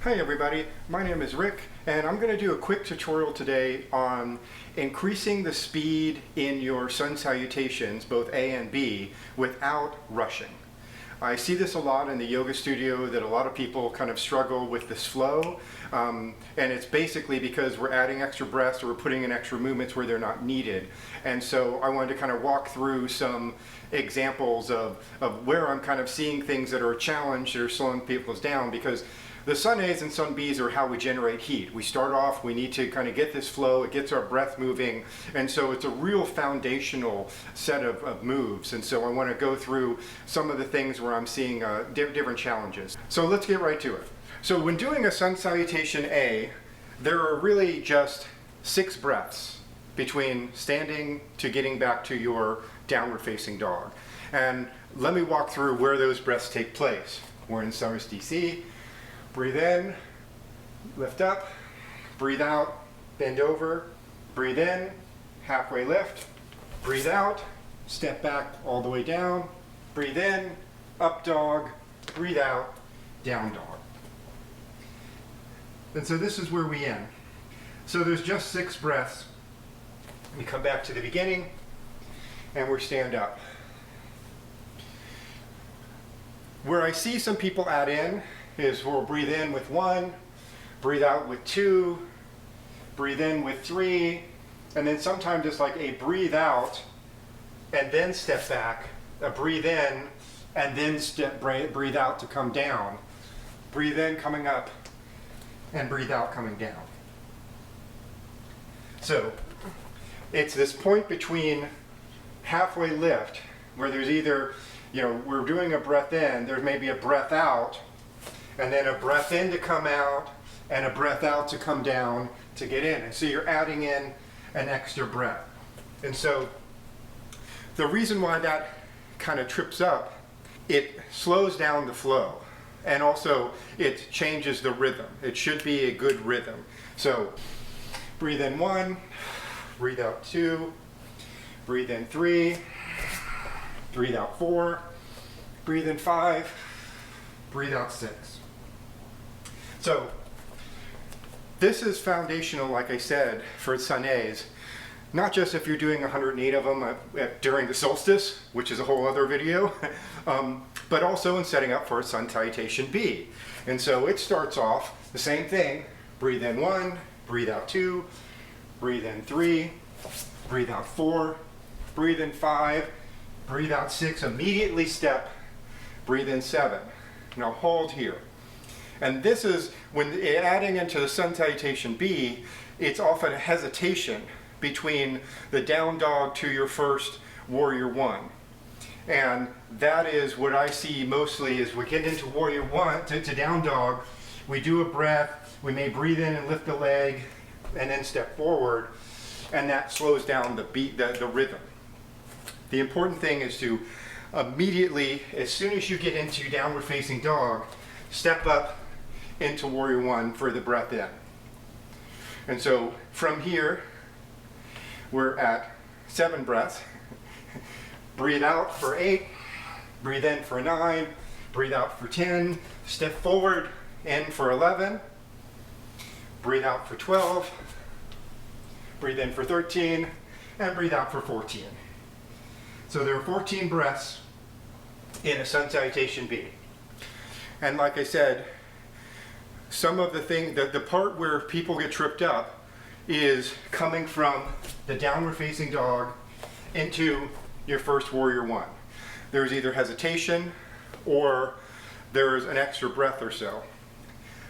Hi everybody, my name is Rick and I'm going to do a quick tutorial today on increasing the speed in your sun salutations, both A and B, without rushing. I see this a lot in the yoga studio that a lot of people kind of struggle with this flow, and it's basically because we're adding extra breaths or we're putting in extra movements where they're not needed. And so I wanted to kind of walk through some examples of where I'm kind of seeing things that are a challenge that are slowing people down, because the sun A's and sun B's are how we generate heat. We start off, we need to kind of get this flow, it gets our breath moving, and so it's a real foundational set of moves. And so I want to go through some of the things where I'm seeing different challenges. So let's get right to it. So when doing a sun salutation A, there are really just 6 breaths between standing to getting back to your downward facing dog. And let me walk through where those breaths take place. We're in Summers, DC. Breathe in, lift up, breathe out, bend over, breathe in, halfway lift, breathe out, step back all the way down, breathe in, up dog, breathe out, down dog. And so this is where we end. So there's just 6 breaths. We come back to the beginning and we stand up. Where I see some people add in is we'll breathe in with 1, breathe out with 2, breathe in with 3, and then sometimes it's like a breathe out and then step back, a breathe in and then breathe out to come down, breathe in coming up, and breathe out coming down. So it's this point between halfway lift where there's either, we're doing a breath in, there's maybe a breath out, and then a breath in to come out, and a breath out to come down to get in. And so you're adding in an extra breath. And so the reason why that kind of trips up, it slows down the flow. And also it changes the rhythm. It should be a good rhythm. So breathe in 1, breathe out 2, breathe in 3, breathe out 4, breathe in 5, breathe out 6. So this is foundational, like I said, for sun A's, not just if you're doing 108 of them during the solstice, which is a whole other video, but also in setting up for a sun salutation B. And so it starts off the same thing, breathe in 1, breathe out 2, breathe in 3, breathe out 4, breathe in 5, breathe out 6, immediately step, breathe in 7. Now hold here. And this is, when adding into the sun salutation B, it's often a hesitation between the down dog to your first warrior 1. And that is what I see mostly is we get into warrior 1, to down dog, we do a breath, we may breathe in and lift the leg, and then step forward, and that slows down the beat, the rhythm. The important thing is to immediately, as soon as you get into downward facing dog, step up into warrior 1 for the breath in. And so from here, we're at 7 breaths. Breathe out for 8, breathe in for 9, breathe out for 10, step forward, in for 11, breathe out for 12, breathe in for 13, and breathe out for 14. So there are 14 breaths in a sun salutation B. And like I said, some of the part where people get tripped up is coming from the downward facing dog into your first warrior 1. There's either hesitation or there's an extra breath or so.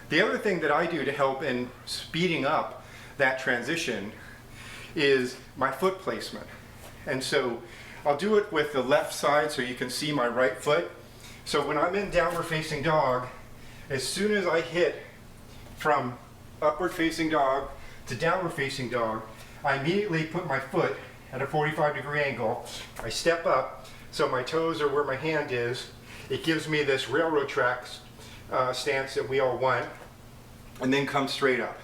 The other thing that I do to help in speeding up that transition is my foot placement. And so I'll do it with the left side so you can see my right foot. So when I'm in downward facing dog, as soon as I hit from upward facing dog to downward facing dog, I immediately put my foot at a 45-degree angle. I step up so my toes are where my hand is. It gives me this railroad track stance that we all want, and then come straight up.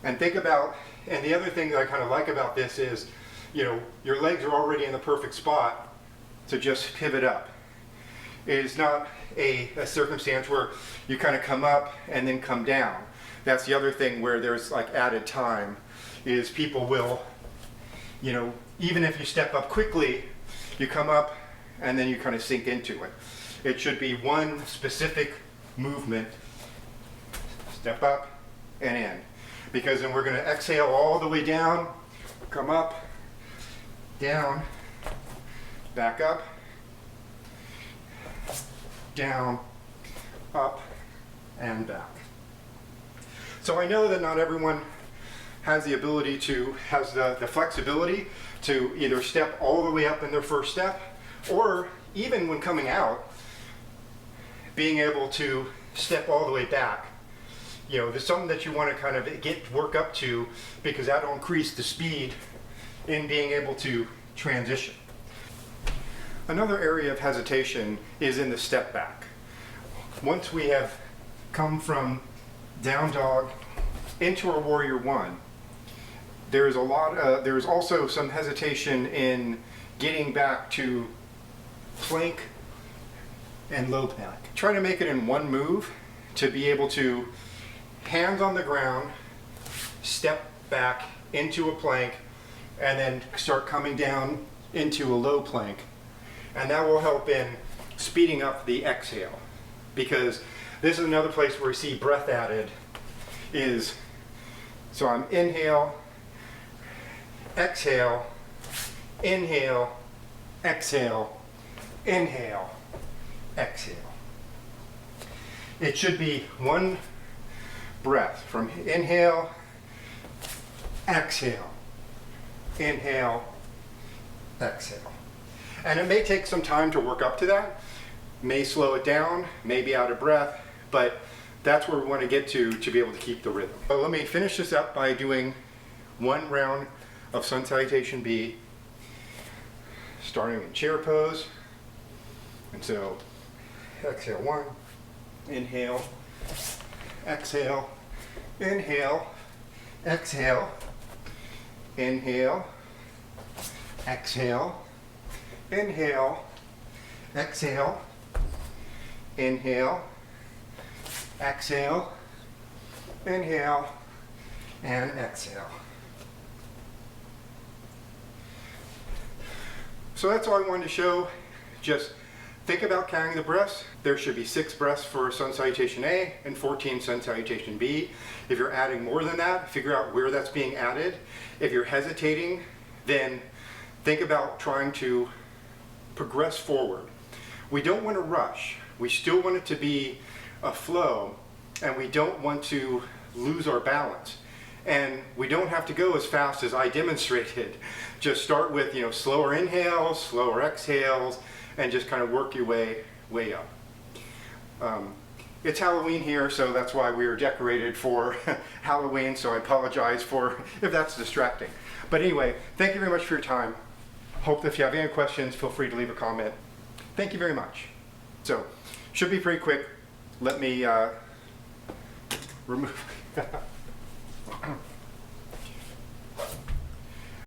And think about, and the other thing that I kind of like about this is, your legs are already in the perfect spot to just pivot up. is not a circumstance where you kind of come up and then come down. That's the other thing where there's like added time, is people will, you know, even if you step up quickly, you come up and then you kind of sink into it. It should be one specific movement, step up and in. Because then we're going to exhale all the way down, come up, down, back up, down, up, and back. So I know that not everyone has the ability to, has the flexibility to either step all the way up in their first step, or even when coming out, being able to step all the way back. You know, there's something that you want to kind of work up to, because that'll increase the speed in being able to transition. Another area of hesitation is in the step back. Once we have come from down dog into our warrior one, there's also some hesitation in getting back to plank and low plank. Try to make it in one move to be able to hands on the ground, step back into a plank, and then start coming down into a low plank. And that will help in speeding up the exhale, because this is another place where we see breath added is, so I'm inhale, exhale, inhale, exhale, inhale, exhale. It should be one breath from inhale, exhale, inhale, exhale. And it may take some time to work up to that, may slow it down, may be out of breath, but that's where we want to get to be able to keep the rhythm. So let me finish this up by doing one round of Sun Salutation B, starting in chair pose. And so exhale one, inhale, exhale, inhale, exhale, inhale, exhale, inhale, exhale, inhale, exhale, inhale, and exhale. So that's all I wanted to show. Just think about carrying the breaths. There should be 6 breaths for Sun Salutation A and 14 Sun Salutation B. If you're adding more than that, figure out where that's being added. If you're hesitating, then think about trying to progress forward. We don't want to rush. We still want it to be a flow, and we don't want to lose our balance. And we don't have to go as fast as I demonstrated. Just start with, you know, slower inhales, slower exhales, and just kind of work your way up. It's Halloween here, so that's why we are decorated for Halloween, so I apologize for if that's distracting. But anyway, thank you very much for your time. Hope that if you have any questions, feel free to leave a comment. Thank you very much. So, should be pretty quick. Let me remove